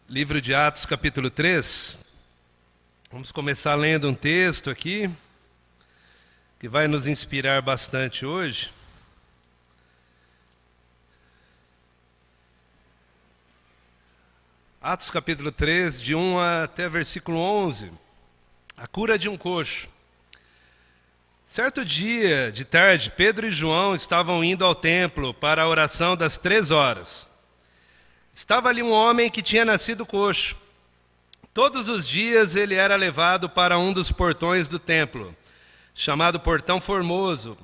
Livro de Atos, capítulo 3. Vamos começar lendo um texto aqui, que vai nos inspirar bastante hoje. Atos, capítulo 3, de 1 até versículo 11. A cura de um coxo. Certo dia, de tarde, Pedro e João estavam indo ao templo para a oração das 3 horas. Estava ali um homem que tinha nascido coxo. Todos os dias ele era levado para um dos portões do templo, chamado Portão Formoso,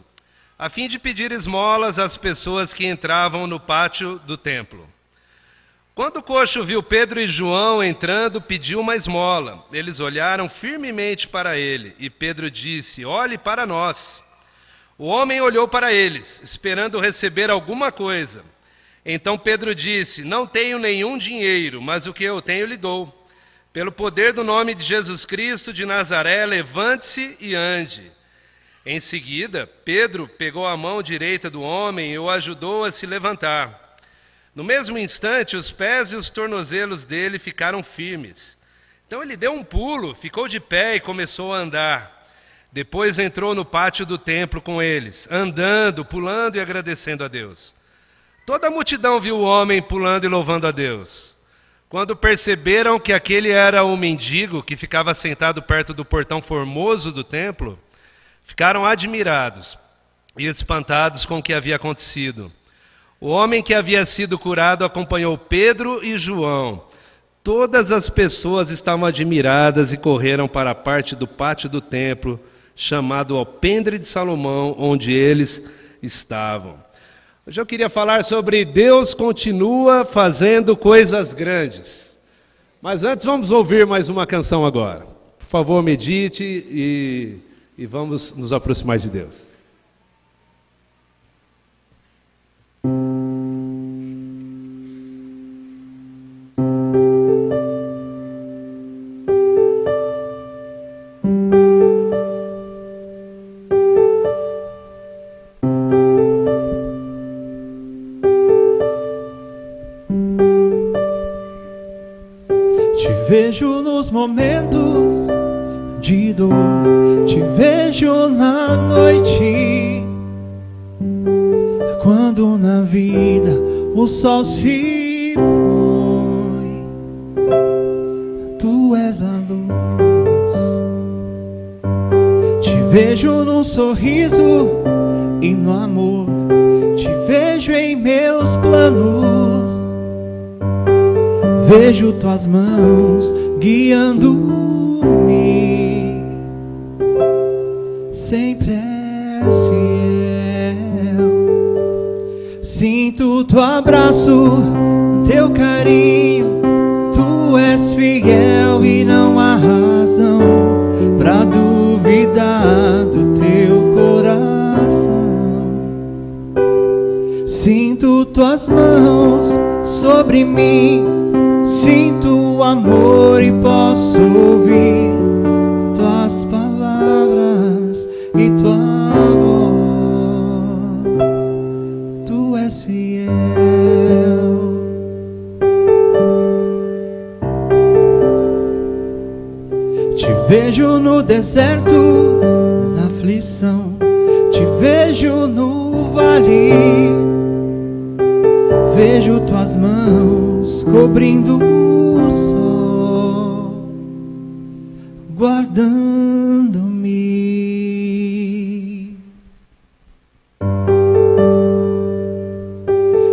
a fim de pedir esmolas às pessoas que entravam no pátio do templo. Quando o coxo viu Pedro e João entrando, pediu uma esmola. Eles olharam firmemente para ele, e Pedro disse: "Olhe para nós." O homem olhou para eles, esperando receber alguma coisa. Então Pedro disse: "Não tenho nenhum dinheiro, mas o que eu tenho lhe dou. Pelo poder do nome de Jesus Cristo de Nazaré, levante-se e ande." Em seguida, Pedro pegou a mão direita do homem e o ajudou a se levantar. No mesmo instante, os pés e os tornozelos dele ficaram firmes. Então ele deu um pulo, ficou de pé e começou a andar. Depois entrou no pátio do templo com eles, andando, pulando e agradecendo a Deus. Toda a multidão viu o homem pulando e louvando a Deus. Quando perceberam que aquele era o mendigo que ficava sentado perto do portão formoso do templo, ficaram admirados e espantados com o que havia acontecido. O homem que havia sido curado acompanhou Pedro e João. Todas as pessoas estavam admiradas e correram para a parte do pátio do templo, chamado Alpendre de Salomão, onde eles estavam. Hoje eu queria falar sobre Deus continua fazendo coisas grandes. Mas antes vamos ouvir mais uma canção agora. Por favor, medite e vamos nos aproximar de Deus. Vejo nos momentos de dor, te vejo na noite, quando na vida o sol se põe, tu és a luz. Te vejo no sorriso e no amor, te vejo em meus planos. Vejo tuas mãos guiando-me, sempre és fiel. Sinto teu abraço, teu carinho, tu és fiel e não há razão pra duvidar do teu coração. Sinto tuas mãos sobre mim, sinto o amor e posso ouvir tuas palavras e tua voz. Tu és fiel. Te vejo no deserto, na aflição, te vejo no vale. Vejo tuas mãos cobrindo o sol, guardando-me.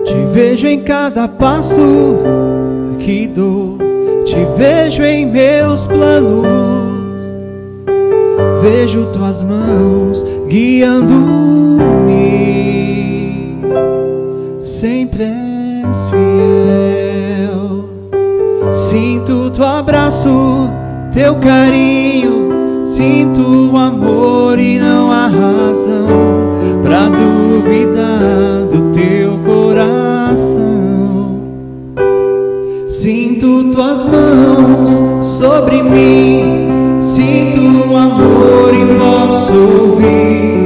Te vejo em cada passo que dou, te vejo em meus planos. Vejo tuas mãos guiando-me, sempre és fiel. Sinto teu abraço, teu carinho, sinto o amor e não há razão pra duvidar do teu coração. Sinto tuas mãos sobre mim, sinto o amor e posso ouvir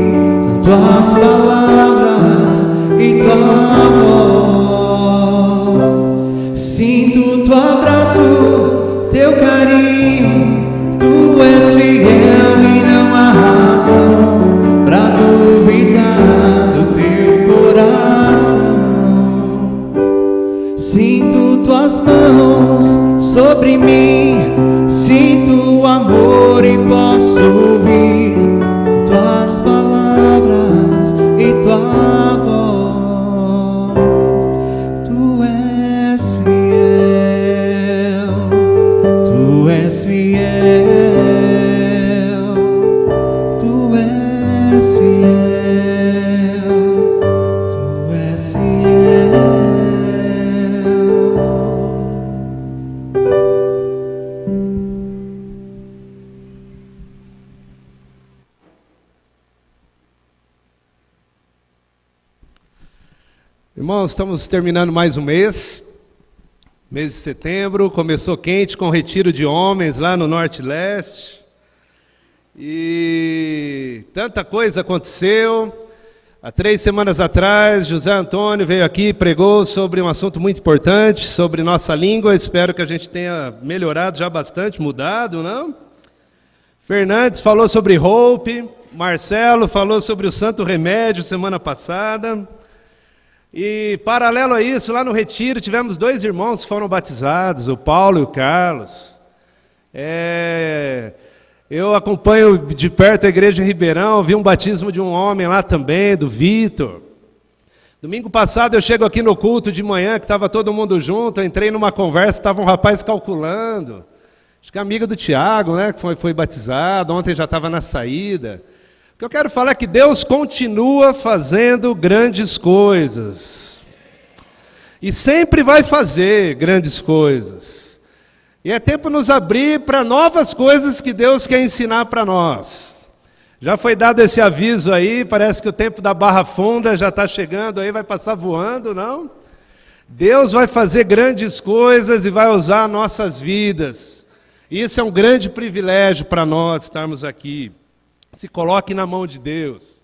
tuas palavras e tua voz. Sinto tua abraço, teu carinho, tu és fiel e não há razão pra duvidar do teu coração. Sinto tuas mãos sobre mim, sinto o amor e posso ouvir tuas palavras e tua voz. Tu és fiel, tu és fiel, tu és fiel, tu és fiel. Irmãos, estamos terminando mais um mês de setembro, começou quente com o retiro de homens lá no Norte e Leste, e tanta coisa aconteceu. Há 3 semanas atrás, José Antônio veio aqui e pregou sobre um assunto muito importante, sobre nossa língua. Espero que a gente tenha melhorado já bastante, mudado, não? Fernandes falou sobre Hope, Marcelo falou sobre o Santo Remédio semana passada. E paralelo a isso, lá no retiro, tivemos 2 irmãos que foram batizados, o Paulo e o Carlos. Eu acompanho de perto a igreja em Ribeirão, vi um batismo de um homem lá também, do Vitor. Domingo passado eu chego aqui no culto de manhã, que estava todo mundo junto, eu entrei numa conversa, estava um rapaz calculando. Acho que é amigo do Tiago, né, que foi batizado, ontem já estava na saída. O que eu quero falar é que Deus continua fazendo grandes coisas. E sempre vai fazer grandes coisas. E é tempo de nos abrir para novas coisas que Deus quer ensinar para nós. Já foi dado esse aviso aí, parece que o tempo da Barra Funda já está chegando aí, vai passar voando, não? Deus vai fazer grandes coisas e vai usar nossas vidas. E isso é um grande privilégio para nós estarmos aqui. Se coloque na mão de Deus.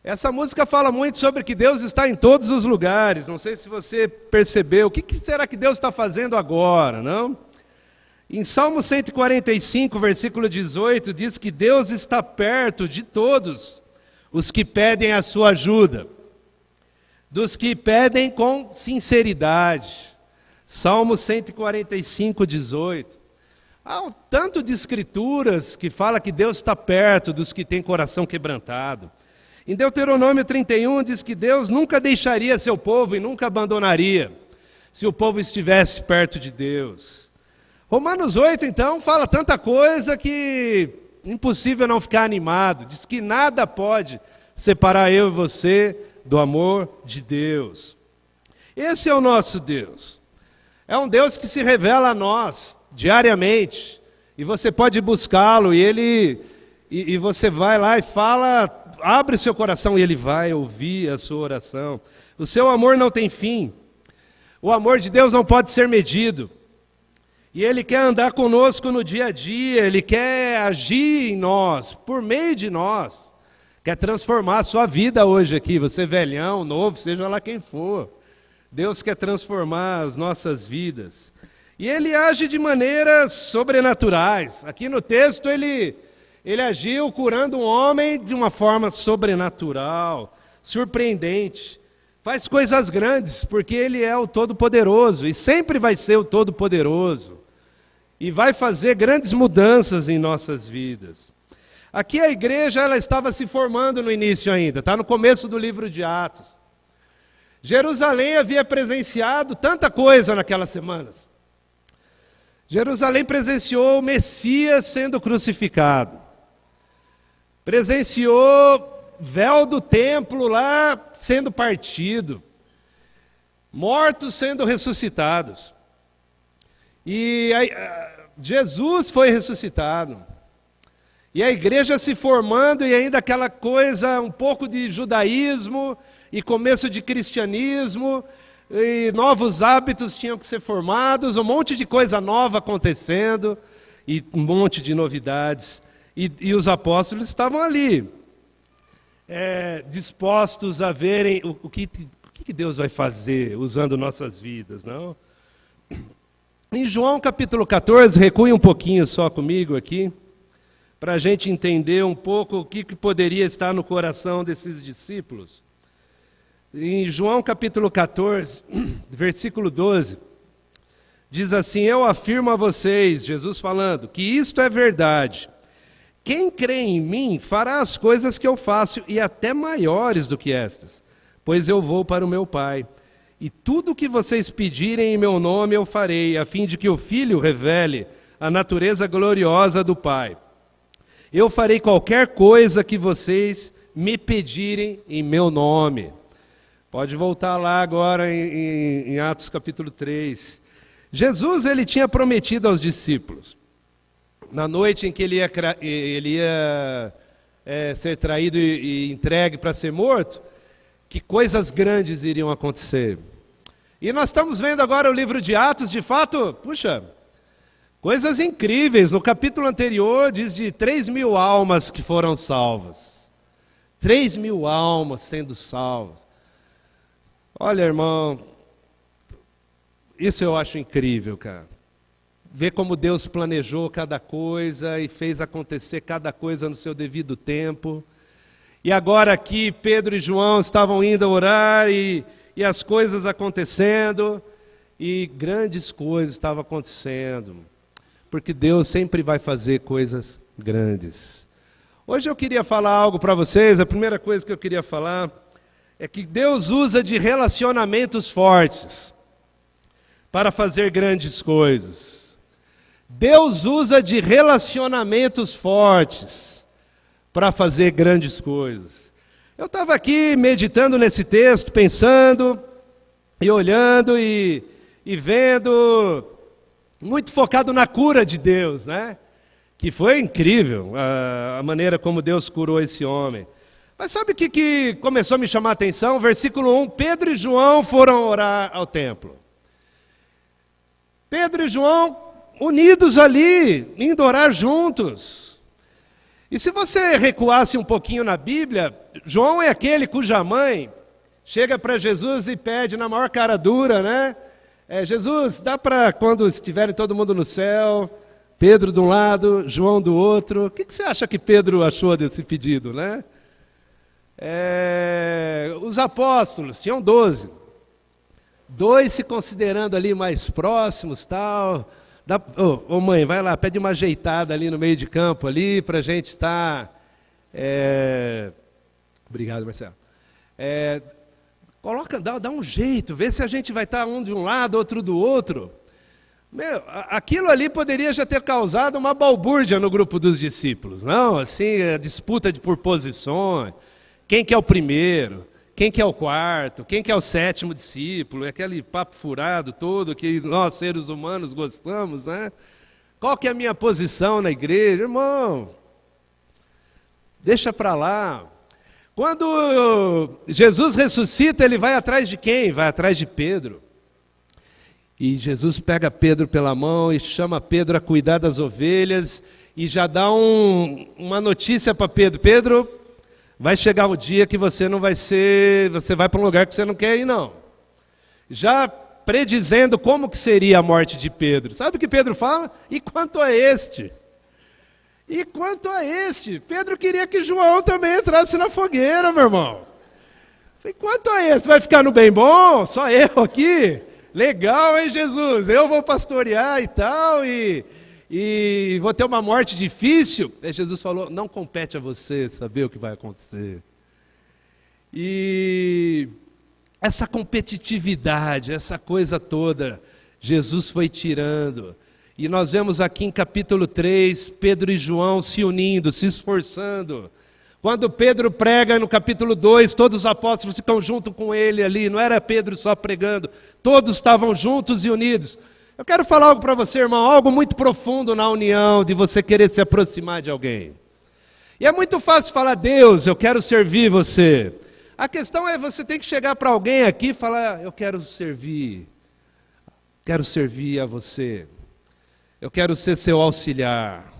Essa música fala muito sobre que Deus está em todos os lugares. Não sei se você percebeu. O que será que Deus está fazendo agora, não? Em Salmo 145, versículo 18, diz que Deus está perto de todos os que pedem a sua ajuda, dos que pedem com sinceridade. Salmo 145, 18. Há um tanto de escrituras que fala que Deus está perto dos que têm coração quebrantado. Em Deuteronômio 31 diz que Deus nunca deixaria seu povo e nunca abandonaria, se o povo estivesse perto de Deus. Romanos 8, então, fala tanta coisa que é impossível não ficar animado. Diz que nada pode separar eu e você do amor de Deus. Esse é o nosso Deus. É um Deus que se revela a nós diariamente, e você pode buscá-lo, e você vai lá e fala, abre o seu coração, e ele vai ouvir a sua oração. O seu amor não tem fim, o amor de Deus não pode ser medido, e ele quer andar conosco no dia a dia, ele quer agir em nós, por meio de nós, quer transformar a sua vida hoje aqui, você velhão, novo, seja lá quem for. Deus quer transformar as nossas vidas. E ele age de maneiras sobrenaturais. Aqui no texto ele agiu curando um homem de uma forma sobrenatural, surpreendente. Faz coisas grandes, porque ele é o Todo-Poderoso, e sempre vai ser o Todo-Poderoso. E vai fazer grandes mudanças em nossas vidas. Aqui a igreja ela estava se formando no início ainda, está no começo do livro de Atos. Jerusalém havia presenciado tanta coisa naquelas semanas. Jerusalém presenciou o Messias sendo crucificado. Presenciou véu do templo lá sendo partido. Mortos sendo ressuscitados. E Jesus foi ressuscitado. E a igreja se formando e ainda aquela coisa, um pouco de judaísmo e começo de cristianismo, e novos hábitos tinham que ser formados, um monte de coisa nova acontecendo, e um monte de novidades. E os apóstolos estavam ali, dispostos a verem o que Deus vai fazer usando nossas vidas, não? Em João capítulo 14, recue um pouquinho só comigo aqui, para a gente entender um pouco o que poderia estar no coração desses discípulos. Em João capítulo 14, versículo 12, diz assim: eu afirmo a vocês, Jesus falando, que isto é verdade. Quem crê em mim fará as coisas que eu faço e até maiores do que estas, pois eu vou para o meu Pai. E tudo o que vocês pedirem em meu nome eu farei, a fim de que o Filho revele a natureza gloriosa do Pai. Eu farei qualquer coisa que vocês me pedirem em meu nome. Pode voltar lá agora em Atos capítulo 3. Jesus, ele tinha prometido aos discípulos, na noite em que ele ia ser traído e entregue para ser morto, que coisas grandes iriam acontecer. E nós estamos vendo agora o livro de Atos, de fato, puxa, coisas incríveis. No capítulo anterior diz de 3.000 almas que foram salvas. 3.000 almas sendo salvas. Olha, irmão, isso eu acho incrível, cara. Ver como Deus planejou cada coisa e fez acontecer cada coisa no seu devido tempo. E agora aqui Pedro e João estavam indo orar e as coisas acontecendo, e grandes coisas estavam acontecendo, porque Deus sempre vai fazer coisas grandes. Hoje eu queria falar algo para vocês. A primeira coisa que eu queria falar é que Deus usa de relacionamentos fortes para fazer grandes coisas. Deus usa de relacionamentos fortes para fazer grandes coisas. Eu estava aqui meditando nesse texto, pensando e olhando e vendo, muito focado na cura de Deus, né? Que foi incrível a maneira como Deus curou esse homem. Mas sabe o que começou a me chamar a atenção? Versículo 1, Pedro e João foram orar ao templo. Pedro e João unidos ali, indo orar juntos. E se você recuasse um pouquinho na Bíblia, João é aquele cuja mãe chega para Jesus e pede na maior cara dura, né? Jesus, dá para quando estiverem todo mundo no céu, Pedro de um lado, João do outro. O que você acha que Pedro achou desse pedido, né? Os apóstolos, tinham 12. 2 se considerando ali mais próximos, tal. Mãe, vai lá, pede uma ajeitada ali no meio de campo ali para a gente estar. Obrigado, Marcelo. Dá um jeito, vê se a gente vai estar um de um lado, outro do outro. Meu, aquilo ali poderia já ter causado uma balbúrdia no grupo dos discípulos, não? Assim, a disputa por posições, quem que é o primeiro, quem que é o quarto, quem que é o 7º discípulo, aquele papo furado todo que nós, seres humanos, gostamos, né? Qual que é a minha posição na igreja? Irmão, deixa para lá. Quando Jesus ressuscita, ele vai atrás de quem? Vai atrás de Pedro. E Jesus pega Pedro pela mão e chama Pedro a cuidar das ovelhas e já dá uma notícia para Pedro. Pedro, vai chegar um dia que você vai para um lugar que você não quer ir, não. Já predizendo como que seria a morte de Pedro. Sabe o que Pedro fala? E quanto a este? E quanto a este? Pedro queria que João também entrasse na fogueira, meu irmão. E quanto a este? Vai ficar no bem bom? Só eu aqui? Legal, hein, Jesus? Eu vou pastorear e tal, e vou ter uma morte difícil. Aí Jesus falou, não compete a você saber o que vai acontecer. E essa competitividade, essa coisa toda, Jesus foi tirando. E nós vemos aqui em capítulo 3, Pedro e João se unindo, se esforçando. Quando Pedro prega no capítulo 2, todos os apóstolos ficam junto com ele ali, não era Pedro só pregando, todos estavam juntos e unidos. Eu quero falar algo para você, irmão, algo muito profundo na união, de você querer se aproximar de alguém. E é muito fácil falar, Deus, eu quero servir você. A questão é, você tem que chegar para alguém aqui e falar, eu quero servir a você. Eu quero ser seu auxiliar.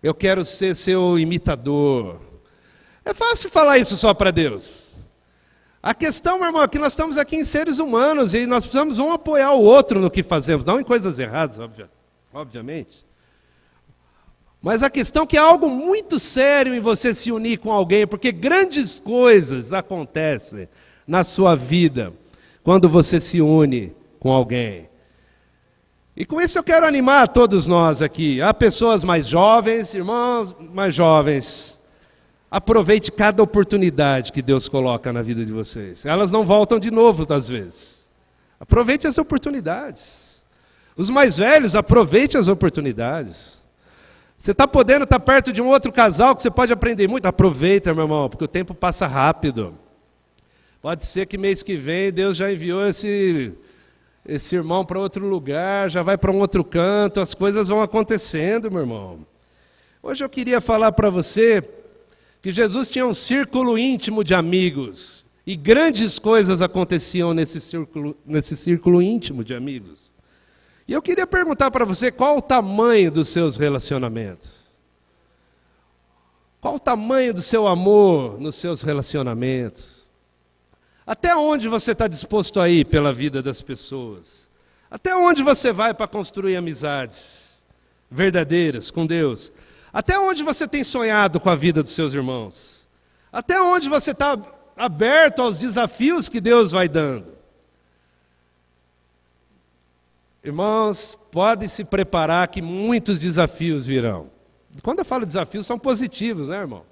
Eu quero ser seu imitador. É fácil falar isso só para Deus. A questão, meu irmão, é que nós estamos aqui em seres humanos e nós precisamos um apoiar o outro no que fazemos, não em coisas erradas, obviamente. Mas a questão é que é algo muito sério em você se unir com alguém, porque grandes coisas acontecem na sua vida quando você se une com alguém. E com isso eu quero animar todos nós aqui. Há pessoas mais jovens, irmãos mais jovens. Aproveite cada oportunidade que Deus coloca na vida de vocês. Elas não voltam de novo, às vezes. Aproveite as oportunidades. Os mais velhos, aproveite as oportunidades. Você está podendo estar perto de um outro casal que você pode aprender muito. Aproveita, meu irmão, porque o tempo passa rápido. Pode ser que mês que vem Deus já enviou esse irmão para outro lugar, já vai para um outro canto, as coisas vão acontecendo, meu irmão. Hoje eu queria falar para você que Jesus tinha um círculo íntimo de amigos, e grandes coisas aconteciam nesse círculo íntimo de amigos. E eu queria perguntar para você, qual o tamanho dos seus relacionamentos? Qual o tamanho do seu amor nos seus relacionamentos? Até onde você está disposto a ir pela vida das pessoas? Até onde você vai para construir amizades verdadeiras com Deus? Até onde você tem sonhado com a vida dos seus irmãos? Até onde você está aberto aos desafios que Deus vai dando? Irmãos, podem se preparar que muitos desafios virão. Quando eu falo desafios, são positivos, né, irmão?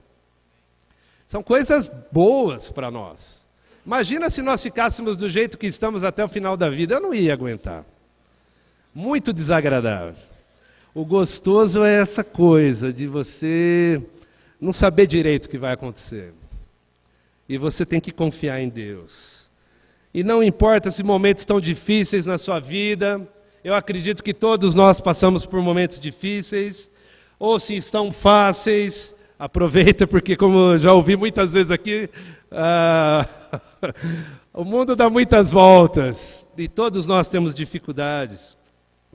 São coisas boas para nós. Imagina se nós ficássemos do jeito que estamos até o final da vida, eu não ia aguentar. Muito desagradável. O gostoso é essa coisa de você não saber direito o que vai acontecer. E você tem que confiar em Deus. E não importa se momentos estão difíceis na sua vida, eu acredito que todos nós passamos por momentos difíceis, ou se estão fáceis, aproveita, porque como eu já ouvi muitas vezes aqui, o mundo dá muitas voltas, e todos nós temos dificuldades.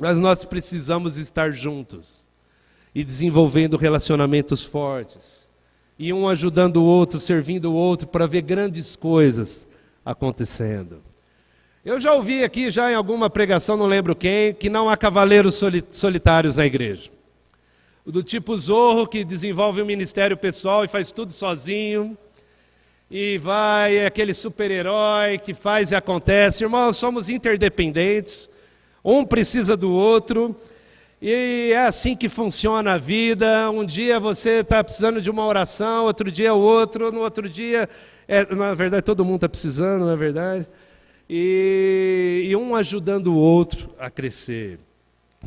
Mas nós precisamos estar juntos e desenvolvendo relacionamentos fortes. E um ajudando o outro, servindo o outro, para ver grandes coisas acontecendo. Eu já ouvi aqui, já em alguma pregação, não lembro quem, que não há cavaleiros solitários na igreja. Do tipo Zorro, que desenvolve um ministério pessoal e faz tudo sozinho. E vai, é aquele super-herói que faz e acontece. Irmãos, somos interdependentes. Um precisa do outro, e é assim que funciona a vida. Um dia você está precisando de uma oração, outro dia o outro, no outro dia, na verdade todo mundo está precisando, na verdade, e um ajudando o outro a crescer.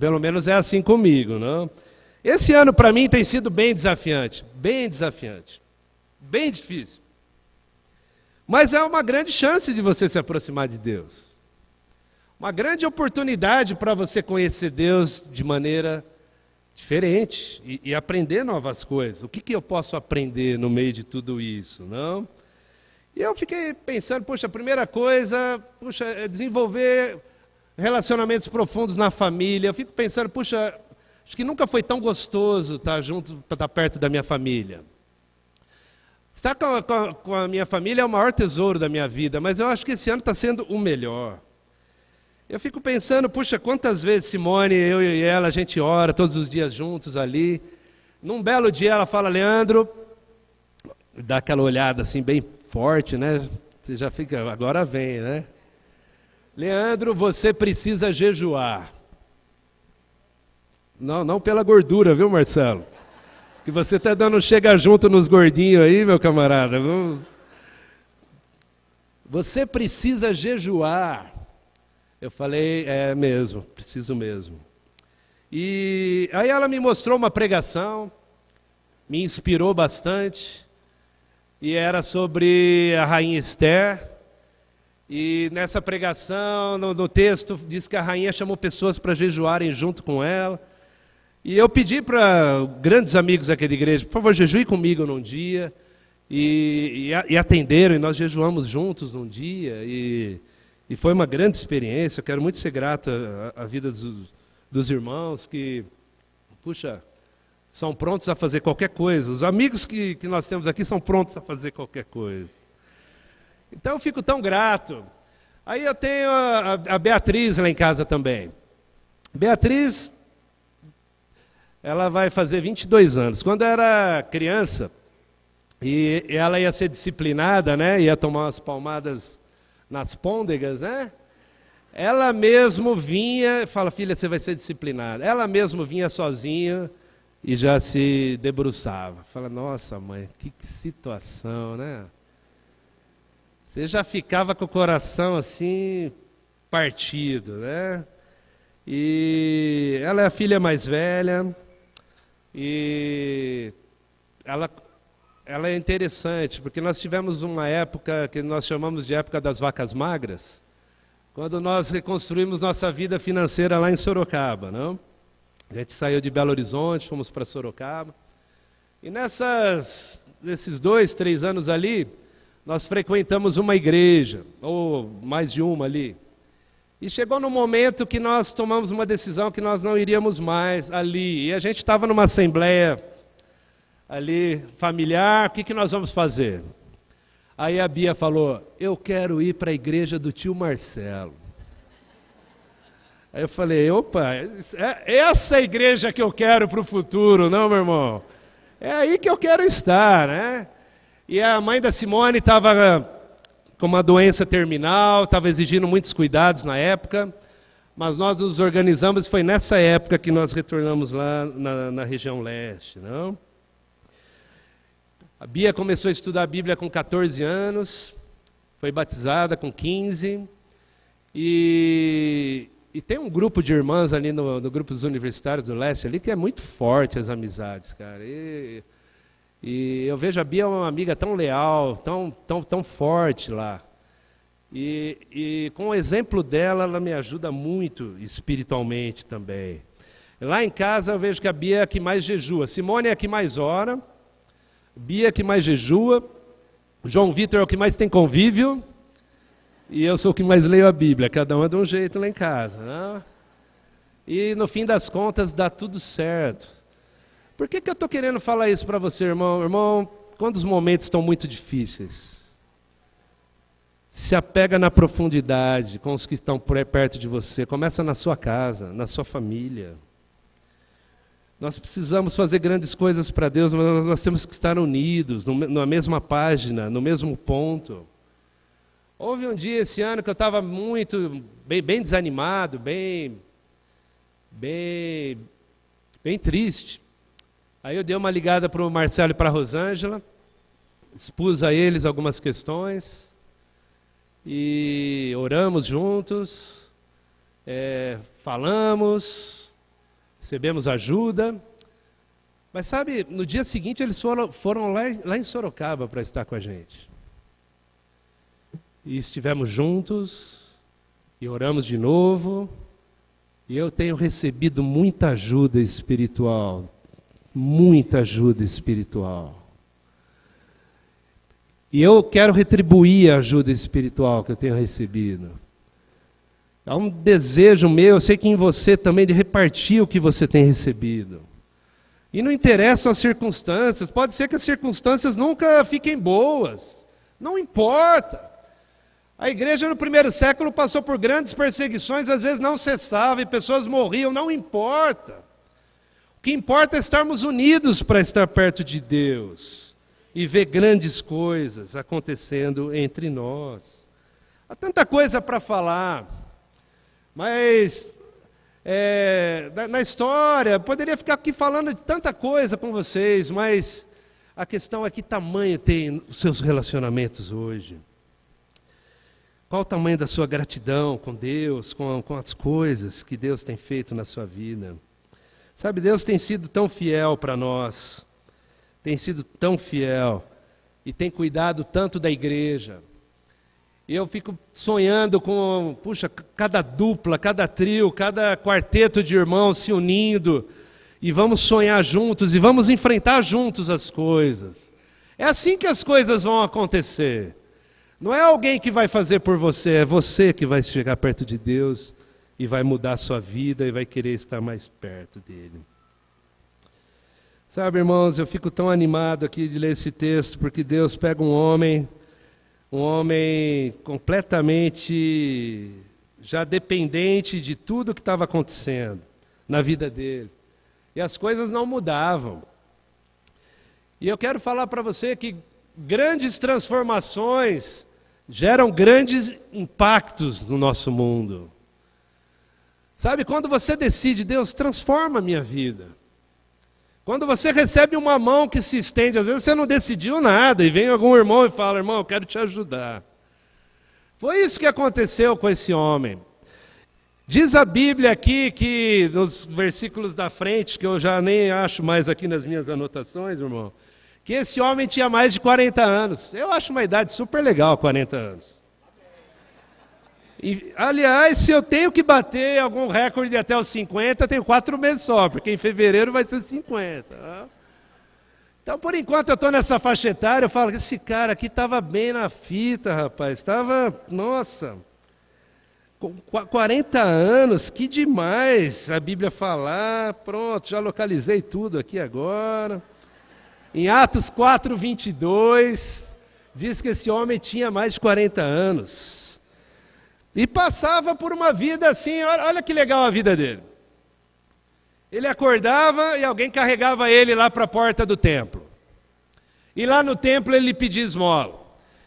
Pelo menos é assim comigo, não? Esse ano para mim tem sido bem desafiante, bem difícil. Mas é uma grande chance de você se aproximar de Deus. Uma grande oportunidade para você conhecer Deus de maneira diferente e aprender novas coisas. O que eu posso aprender no meio de tudo isso, não? E eu fiquei pensando, a primeira coisa, é desenvolver relacionamentos profundos na família. Eu fico pensando, acho que nunca foi tão gostoso estar perto da minha família. Estar com a minha família é o maior tesouro da minha vida, mas eu acho que esse ano está sendo o melhor. Eu fico pensando, quantas vezes Simone, eu e ela, a gente ora todos os dias juntos ali. Num belo dia ela fala, Leandro, dá aquela olhada assim bem forte, né? Você já fica, agora vem, né? Leandro, você precisa jejuar. Não pela gordura, viu, Marcelo? Que você está dando chega junto nos gordinhos aí, meu camarada. Você precisa jejuar. Eu falei, mesmo, preciso mesmo. E aí ela me mostrou uma pregação, me inspirou bastante, e era sobre a rainha Esther. E nessa pregação, no texto, diz que a rainha chamou pessoas para jejuarem junto com ela. E eu pedi para grandes amigos aqui da igreja, por favor, jejue comigo num dia. E atenderam, e nós jejuamos juntos num dia, e foi uma grande experiência. Eu quero muito ser grato à vida dos irmãos que, são prontos a fazer qualquer coisa. Os amigos que nós temos aqui são prontos a fazer qualquer coisa. Então eu fico tão grato. Aí eu tenho a Beatriz lá em casa também. Beatriz, ela vai fazer 22 anos. Quando eu era criança, e ela ia ser disciplinada, né? Ia tomar umas palmadas nas pôndegas, né? Ela mesmo vinha, fala, filha, você vai ser disciplinada. Ela mesmo vinha sozinha e já se debruçava. Fala, nossa mãe, que situação, né? Você já ficava com o coração assim, partido, né? E ela é a filha mais velha e ela é interessante, porque nós tivemos uma época que nós chamamos de época das vacas magras, quando nós reconstruímos nossa vida financeira lá em Sorocaba, não? A gente saiu de Belo Horizonte, fomos para Sorocaba, e nesses 2, 3 anos ali, nós frequentamos uma igreja, ou mais de uma ali. E chegou no momento que nós tomamos uma decisão que nós não iríamos mais ali. E a gente estava numa assembleia ali familiar, o que nós vamos fazer? Aí a Bia falou, eu quero ir para a igreja do tio Marcelo. Aí eu falei, opa, é essa igreja que eu quero para o futuro, não, meu irmão? É aí que eu quero estar, né? E a mãe da Simone estava com uma doença terminal, estava exigindo muitos cuidados na época, mas nós nos organizamos, foi nessa época que nós retornamos lá na região leste, não? A Bia começou a estudar a Bíblia com 14 anos, foi batizada com 15, e tem um grupo de irmãs ali no grupo dos universitários do leste ali, que é muito forte as amizades, cara. E eu vejo a Bia uma amiga tão leal, tão forte lá. E com o exemplo dela, ela me ajuda muito espiritualmente também. Lá em casa eu vejo que a Bia é a que mais jejua. Simone é a que mais ora. Bia é a que mais jejua. João Vitor é o que mais tem convívio. E eu sou o que mais leio a Bíblia. Cada um é de um jeito lá em casa, né? E no fim das contas dá tudo certo. Por que eu estou querendo falar isso para você, irmão? Irmão, quando os momentos estão muito difíceis, se apega na profundidade com os que estão perto de você. Começa na sua casa, na sua família. Nós precisamos fazer grandes coisas para Deus, mas nós temos que estar unidos, na mesma página, no mesmo ponto. Houve um dia esse ano que eu estava bem desanimado, bem triste. Aí eu dei uma ligada para o Marcelo e para a Rosângela, expus a eles algumas questões, e oramos juntos, falamos, recebemos ajuda. Mas sabe, no dia seguinte eles foram lá em Sorocaba para estar com a gente. E estivemos juntos, e oramos de novo, e eu tenho recebido muita ajuda espiritual. Muita ajuda espiritual. E eu quero retribuir a ajuda espiritual que eu tenho recebido. Há um desejo meu, eu sei que em você também, de repartir o que você tem recebido. E não interessam as circunstâncias, pode ser que as circunstâncias nunca fiquem boas. Não importa. A igreja no primeiro século passou por grandes perseguições, às vezes não cessava e pessoas morriam, não importa. O que importa é estarmos unidos para estar perto de Deus e ver grandes coisas acontecendo entre nós. Há tanta coisa para falar, mas na história, poderia ficar aqui falando de tanta coisa com vocês, mas a questão é que tamanho tem os seus relacionamentos hoje. Qual o tamanho da sua gratidão com Deus, com as coisas que Deus tem feito na sua vida? Sabe, Deus tem sido tão fiel para nós, tem sido tão fiel e tem cuidado tanto da igreja. E eu fico sonhando com, cada dupla, cada trio, cada quarteto de irmãos se unindo e vamos sonhar juntos e vamos enfrentar juntos as coisas. É assim que as coisas vão acontecer. Não é alguém que vai fazer por você, é você que vai chegar perto de Deus e vai mudar a sua vida e vai querer estar mais perto dele. Sabe, irmãos, eu fico tão animado aqui de ler esse texto, porque Deus pega um homem um homem completamente já dependente de tudo que estava acontecendo na vida dele. E as coisas não mudavam. E eu quero falar para você que grandes transformações geram grandes impactos no nosso mundo. Sabe, quando você decide, Deus, transforma a minha vida. Quando você recebe uma mão que se estende, às vezes você não decidiu nada, e vem algum irmão e fala, irmão, eu quero te ajudar. Foi isso que aconteceu com esse homem. Diz a Bíblia aqui, que nos versículos da frente, que eu já nem acho mais aqui nas minhas anotações, irmão, que esse homem tinha mais de 40 anos. Eu acho uma idade super legal, 40 anos. E, aliás, se eu tenho que bater algum recorde até os 50, tenho 4 meses só, porque em fevereiro vai ser 50. Então, por enquanto, eu estou nessa faixa etária, eu falo que esse cara aqui estava bem na fita, rapaz. Estava, nossa, com 40 anos, que demais a Bíblia falar. Pronto, já localizei tudo aqui agora. Em Atos 4:22, diz que esse homem tinha mais de 40 anos. E passava por uma vida assim, olha que legal a vida dele. Ele acordava e alguém carregava ele lá para a porta do templo. E lá no templo ele pedia esmola.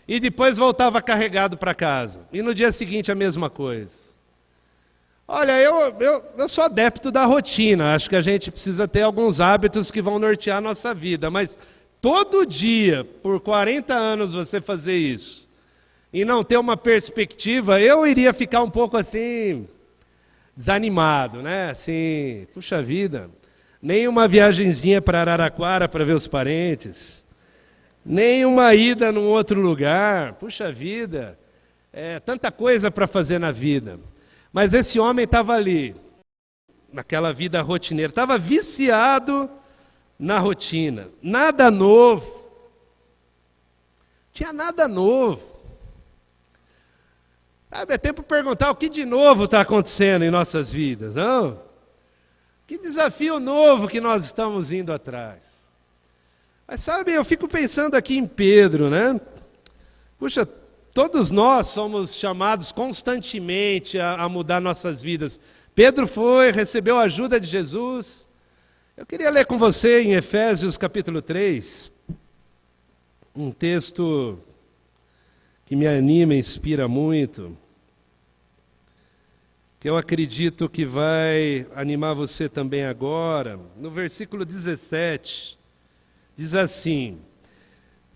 E depois voltava carregado para casa. E no dia seguinte a mesma coisa. Olha, eu sou adepto da rotina. Acho que a gente precisa ter alguns hábitos que vão nortear a nossa vida. Mas todo dia, por 40 anos você fazer isso, e não ter uma perspectiva, eu iria ficar um pouco assim, desanimado, né? Assim, puxa vida, nem uma viagenzinha para Araraquara para ver os parentes, nem uma ida num outro lugar, puxa vida, tanta coisa para fazer na vida. Mas esse homem estava ali, naquela vida rotineira, estava viciado na rotina, nada novo, tinha nada novo. É tempo de perguntar o que de novo está acontecendo em nossas vidas, não? Que desafio novo que nós estamos indo atrás. Mas sabe, eu fico pensando aqui em Pedro, né? Puxa, todos nós somos chamados constantemente a mudar nossas vidas. Pedro recebeu a ajuda de Jesus. Eu queria ler com você em Efésios capítulo 3, um texto que me anima e inspira muito, que eu acredito que vai animar você também agora. No versículo 17, diz assim,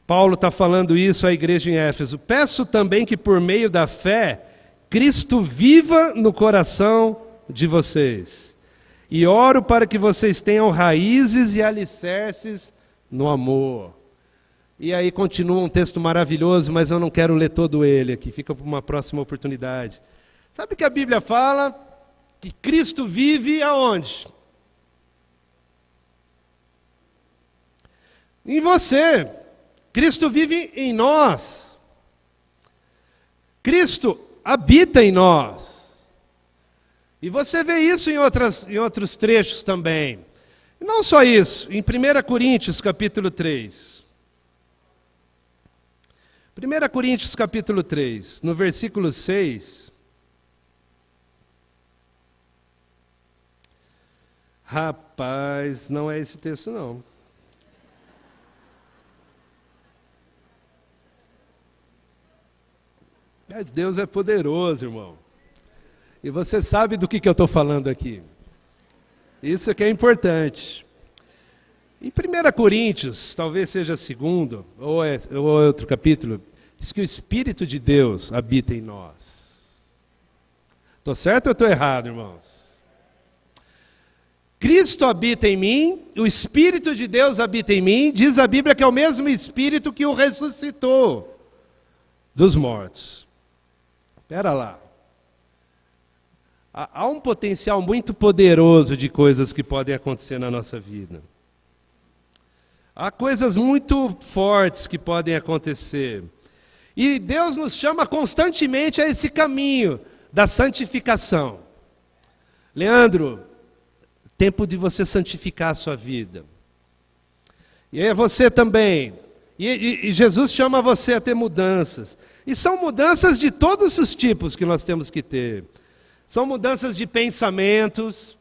Paulo está falando isso à igreja em Éfeso, peço também que por meio da fé, Cristo viva no coração de vocês, e oro para que vocês tenham raízes e alicerces no amor. E aí continua um texto maravilhoso, mas eu não quero ler todo ele aqui, fica para uma próxima oportunidade. Sabe que a Bíblia fala que Cristo vive aonde? Em você. Cristo vive em nós. Cristo habita em nós. E você vê isso em outros trechos também. E não só isso, em 1 Coríntios capítulo 3. 1 Coríntios capítulo 3, no versículo 6. Rapaz, não é esse texto não. Mas Deus é poderoso, irmão. E você sabe do que eu estou falando aqui. Isso que é importante. Em 1 Coríntios, talvez seja segundo, ou outro capítulo, diz que o Espírito de Deus habita em nós. Estou certo ou estou errado, irmãos? Cristo habita em mim, o Espírito de Deus habita em mim, diz a Bíblia que é o mesmo Espírito que o ressuscitou dos mortos. Espera lá. Há um potencial muito poderoso de coisas que podem acontecer na nossa vida. Há coisas muito fortes que podem acontecer. E Deus nos chama constantemente a esse caminho da santificação. Leandro, tempo de você santificar a sua vida. E é você também. E Jesus chama você a ter mudanças. E são mudanças de todos os tipos que nós temos que ter. São mudanças de pensamentos.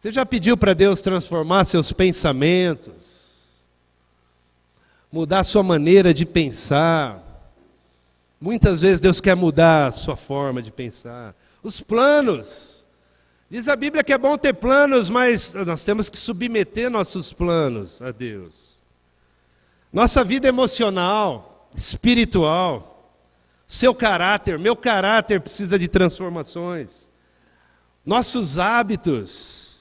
Você já pediu para Deus transformar seus pensamentos? Mudar a sua maneira de pensar? Muitas vezes Deus quer mudar a sua forma de pensar. Os planos. Diz a Bíblia que é bom ter planos, mas nós temos que submeter nossos planos a Deus. Nossa vida emocional, espiritual, seu caráter, meu caráter precisa de transformações. Nossos hábitos,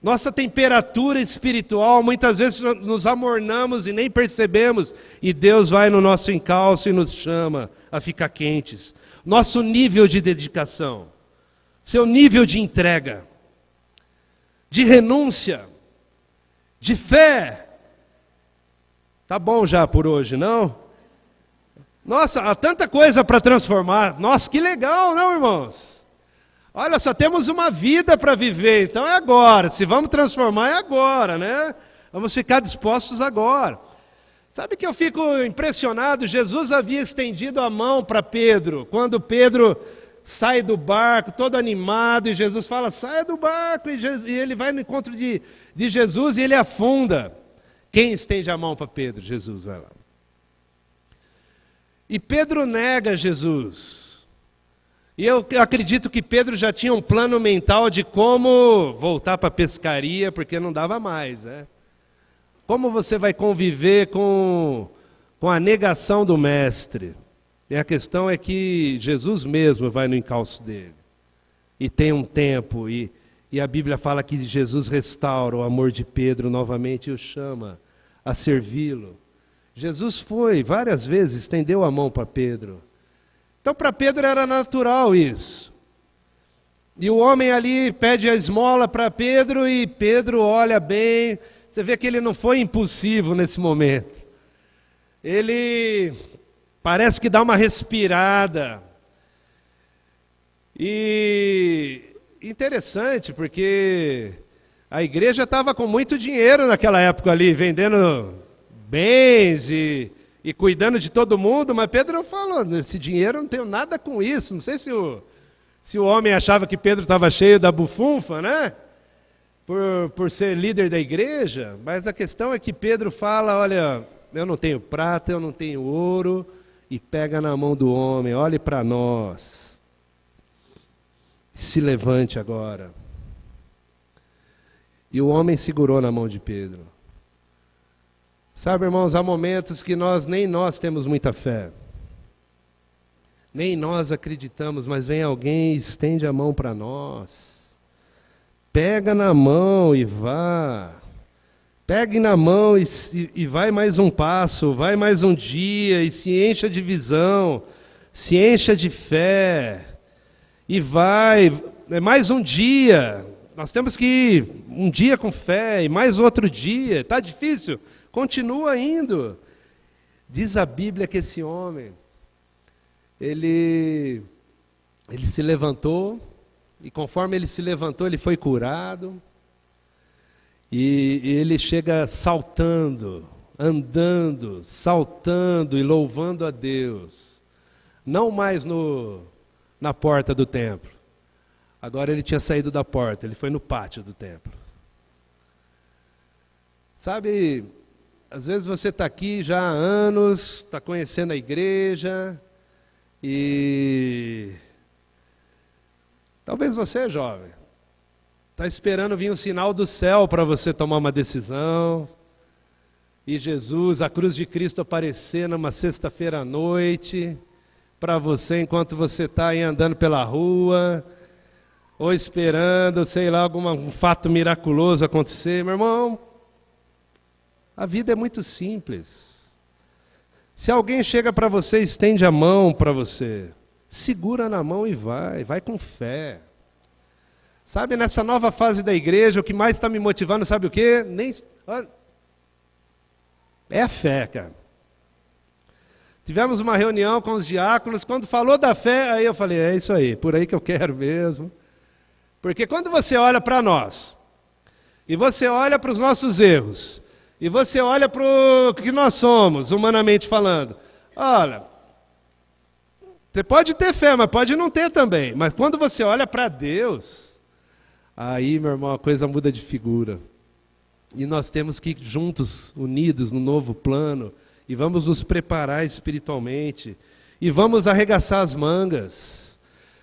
nossa temperatura espiritual, muitas vezes nos amornamos e nem percebemos, e Deus vai no nosso encalço e nos chama a ficar quentes. Nosso nível de dedicação, seu nível de entrega, de renúncia, de fé. Tá bom já por hoje, não? Nossa, há tanta coisa para transformar. Nossa, que legal, não, irmãos? Olha, só temos uma vida para viver, então é agora. Se vamos transformar, é agora, né? Vamos ficar dispostos agora. Sabe que eu fico impressionado? Jesus havia estendido a mão para Pedro, quando Pedro sai do barco, todo animado, e Jesus fala, saia do barco, e ele vai no encontro de Jesus e ele afunda. Quem estende a mão para Pedro? Jesus vai lá. E Pedro nega Jesus. E eu acredito que Pedro já tinha um plano mental de como voltar para a pescaria, porque não dava mais, né? Como você vai conviver com a negação do mestre? E a questão é que Jesus mesmo vai no encalço dele. E tem um tempo, e a Bíblia fala que Jesus restaura o amor de Pedro novamente e o chama a servi-lo. Jesus foi várias vezes, estendeu a mão para Pedro. Então para Pedro era natural isso. E o homem ali pede a esmola para Pedro e Pedro olha bem. Você vê que ele não foi impulsivo nesse momento. Ele parece que dá uma respirada. E interessante, porque a igreja estava com muito dinheiro naquela época ali, vendendo bens e cuidando de todo mundo, mas Pedro falou, esse dinheiro eu não tenho nada com isso. Não sei se o homem achava que Pedro estava cheio da bufunfa, né? Por ser líder da igreja, mas a questão é que Pedro fala, olha, eu não tenho prata, eu não tenho ouro, e pega na mão do homem, olhe para nós, se levante agora. E o homem segurou na mão de Pedro. Sabe, irmãos, há momentos que nem nós temos muita fé, nem nós acreditamos, mas vem alguém e estende a mão para nós. Pega na mão e vá. Pegue na mão e vai mais um passo, vai mais um dia, e se encha de visão, se encha de fé, e vai, é mais um dia. Nós temos que ir um dia com fé, e mais outro dia. Está difícil? Continua indo. Diz a Bíblia que esse homem, ele se levantou, e conforme ele se levantou, ele foi curado. E ele chega saltando, andando, saltando e louvando a Deus. Não mais na porta do templo. Agora ele tinha saído da porta, ele foi no pátio do templo. Sabe, às vezes você está aqui já há anos, está conhecendo a igreja, e talvez você é jovem. Está esperando vir um sinal do céu para você tomar uma decisão. E Jesus, a cruz de Cristo aparecer numa sexta-feira à noite, para você enquanto você está aí andando pela rua, ou esperando, sei lá, um fato miraculoso acontecer. Meu irmão, a vida é muito simples. Se alguém chega para você e estende a mão para você, segura na mão e vai com fé. Sabe, nessa nova fase da igreja, o que mais está me motivando, sabe o quê? É a fé, cara. Tivemos uma reunião com os diáconos, quando falou da fé, aí eu falei, é isso aí, por aí que eu quero mesmo. Porque quando você olha para nós, e você olha para os nossos erros, E você olha para o que nós somos, humanamente falando. Olha, você pode ter fé, mas pode não ter também. Mas quando você olha para Deus, aí, meu irmão, a coisa muda de figura. E nós temos que ir juntos, unidos no novo plano, e vamos nos preparar espiritualmente, e vamos arregaçar as mangas,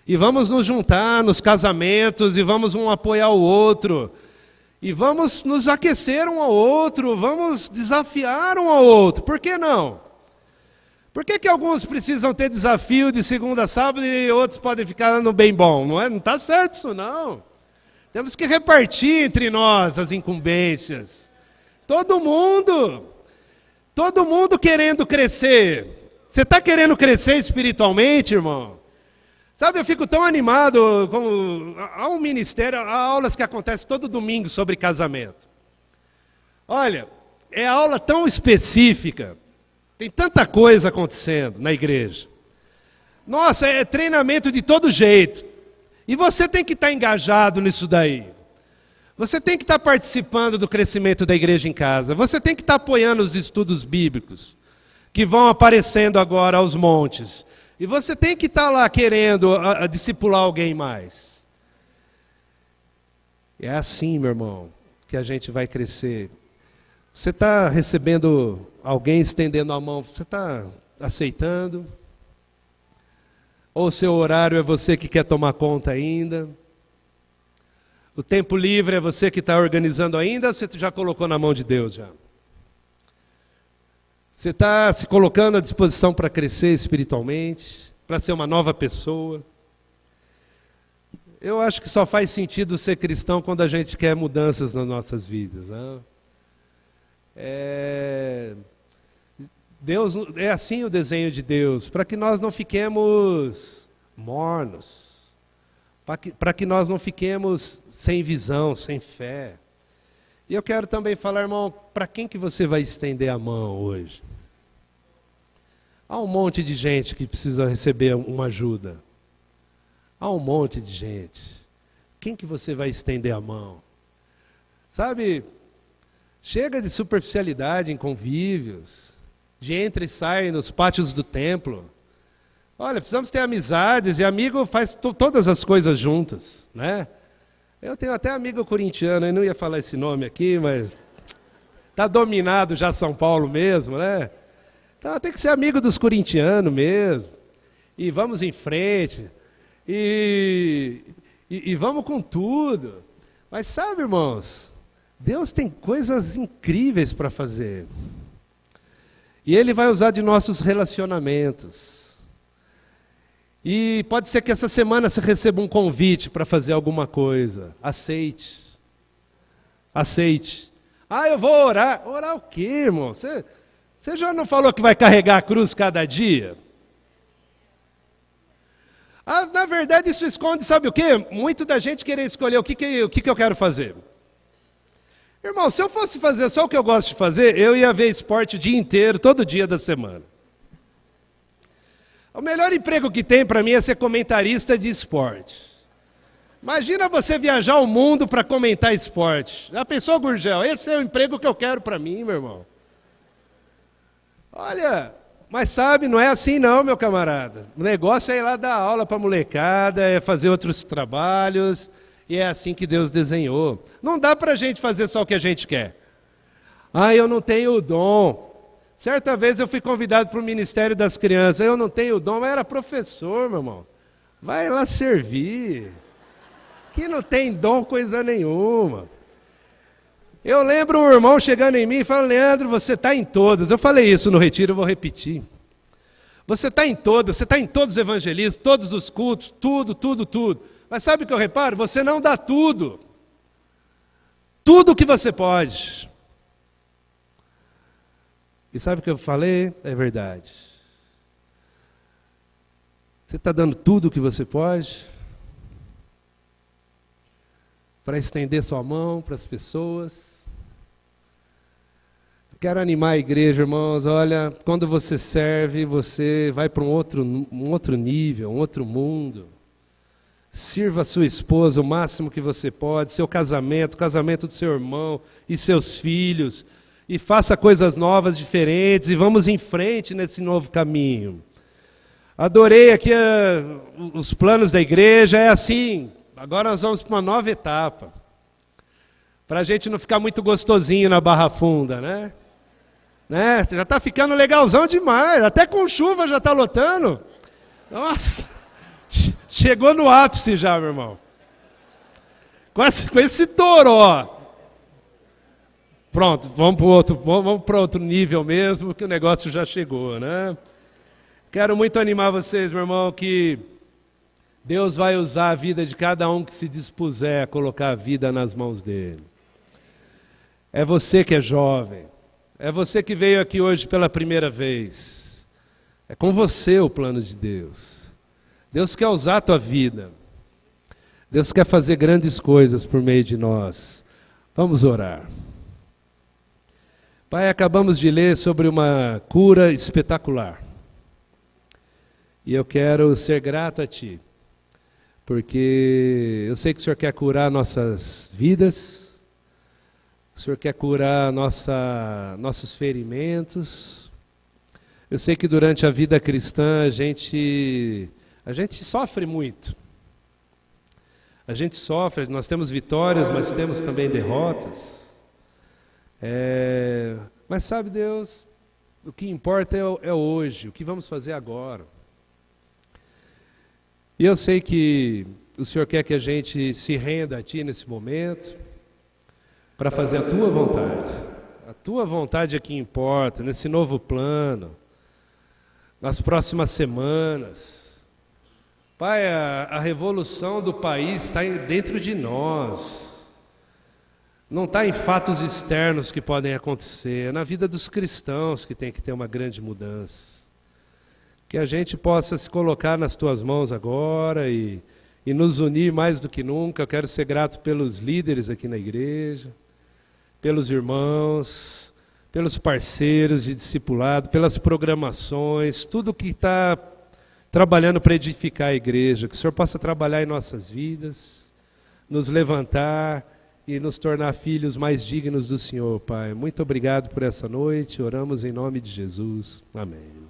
e vamos nos juntar nos casamentos, e vamos um apoiar o outro, e vamos nos aquecer um ao outro, vamos desafiar um ao outro. Por que não? Por que alguns precisam ter desafio de segunda a sábado e outros podem ficar no bem bom? Não está certo isso não. Temos que repartir entre nós as incumbências. Todo mundo querendo crescer. Você está querendo crescer espiritualmente, irmão? Sabe, eu fico tão animado, há um ministério, há aulas que acontecem todo domingo sobre casamento. Olha, é aula tão específica, tem tanta coisa acontecendo na igreja. Nossa, é treinamento de todo jeito. E você tem que estar engajado nisso daí. Você tem que estar participando do crescimento da igreja em casa. Você tem que estar apoiando os estudos bíblicos, que vão aparecendo agora aos montes. E você tem que estar lá querendo discipular alguém mais. É assim, meu irmão, que a gente vai crescer. Você está recebendo alguém estendendo a mão, você está aceitando? Ou seu horário é você que quer tomar conta ainda? O tempo livre é você que está organizando ainda, ou você já colocou na mão de Deus já? Você está se colocando à disposição para crescer espiritualmente, para ser uma nova pessoa? Eu acho que só faz sentido ser cristão quando a gente quer mudanças nas nossas vidas, né? Deus, é assim o desenho de Deus, para que nós não fiquemos mornos, para que nós não fiquemos sem visão, sem fé. E eu quero também falar, irmão, para quem que você vai estender a mão hoje? Há um monte de gente que precisa receber uma ajuda. Há um monte de gente. Quem que você vai estender a mão? Sabe, chega de superficialidade em convívios, de entra e sai nos pátios do templo. Olha, precisamos ter amizades, e amigo faz todas as coisas juntas, né? Eu tenho até amigo corintiano, eu não ia falar esse nome aqui, mas está dominado já São Paulo mesmo, né? Então tem que ser amigo dos corintianos mesmo. E vamos em frente. E vamos com tudo. Mas sabe, irmãos, Deus tem coisas incríveis para fazer. E Ele vai usar de nossos relacionamentos. E pode ser que essa semana você receba um convite para fazer alguma coisa. Aceite. Aceite. Ah, eu vou orar. Orar o quê, irmão? Você já não falou que vai carregar a cruz cada dia? Ah, na verdade, isso esconde, sabe o quê? Muito da gente querer escolher o que eu quero fazer. Irmão, se eu fosse fazer só o que eu gosto de fazer, eu ia ver esporte o dia inteiro, todo dia da semana. O melhor emprego que tem para mim é ser comentarista de esporte. Imagina você viajar o mundo para comentar esporte. Já pensou, Gurgel? Esse é o emprego que eu quero para mim, meu irmão. Olha, mas sabe, não é assim não, meu camarada. O negócio é ir lá dar aula para a molecada, é fazer outros trabalhos, e é assim que Deus desenhou. Não dá para a gente fazer só o que a gente quer. Ah, eu não tenho o dom. Certa vez eu fui convidado para o Ministério das Crianças. Eu não tenho o dom, mas era professor, meu irmão. Vai lá servir. Que não tem dom coisa nenhuma. Eu lembro um irmão chegando em mim e falando: Leandro, você está em todas. Eu falei isso no retiro, eu vou repetir. Você está em todas, você está em todos os evangelismos, todos os cultos, tudo. Mas sabe o que eu reparo? Você não dá tudo. Tudo o que você pode. E sabe o que eu falei? É verdade. Você está dando tudo o que você pode para estender sua mão para as pessoas. Quero animar a igreja, irmãos. Olha, quando você serve, você vai para um outro nível, um outro mundo. Sirva a sua esposa o máximo que você pode, seu casamento, o casamento do seu irmão e seus filhos. e faça coisas novas, diferentes, e vamos em frente nesse novo caminho. Adorei aqui os planos da igreja, é assim, agora nós vamos para uma nova etapa, para a gente não ficar muito gostosinho na Barra Funda, né? Já está ficando legalzão demais, até com chuva já está lotando. Nossa, chegou no ápice já, meu irmão. Com esse toró. Pronto, vamos para outro nível mesmo, que o negócio já chegou, né? Quero muito animar vocês, meu irmão, que Deus vai usar a vida de cada um que se dispuser a colocar a vida nas mãos dele. É você que é jovem, é você que veio aqui hoje pela primeira vez. É com você o plano de Deus. Deus quer usar a tua vida. Deus quer fazer grandes coisas por meio de nós. Vamos orar. Pai, acabamos de ler sobre uma cura espetacular. E eu quero ser grato a Ti, porque eu sei que o Senhor quer curar nossas vidas, o Senhor quer curar nossos ferimentos. Eu sei que durante a vida cristã a gente sofre muito. A gente sofre, nós temos vitórias, mas temos também derrotas. Mas sabe, Deus, o que importa é hoje, o que vamos fazer agora. E eu sei que o Senhor quer que a gente se renda a Ti nesse momento, para fazer a Tua vontade. A Tua vontade é que importa, nesse novo plano, nas próximas semanas. Pai, a revolução do país está dentro de nós. Não está em fatos externos que podem acontecer, é na vida dos cristãos que tem que ter uma grande mudança. Que a gente possa se colocar nas Tuas mãos agora e nos unir mais do que nunca. Eu quero ser grato pelos líderes aqui na igreja, pelos irmãos, pelos parceiros de discipulado, pelas programações, tudo que está trabalhando para edificar a igreja. Que o Senhor possa trabalhar em nossas vidas, nos levantar e nos tornar filhos mais dignos do Senhor, Pai. Muito obrigado por essa noite, oramos em nome de Jesus. Amém.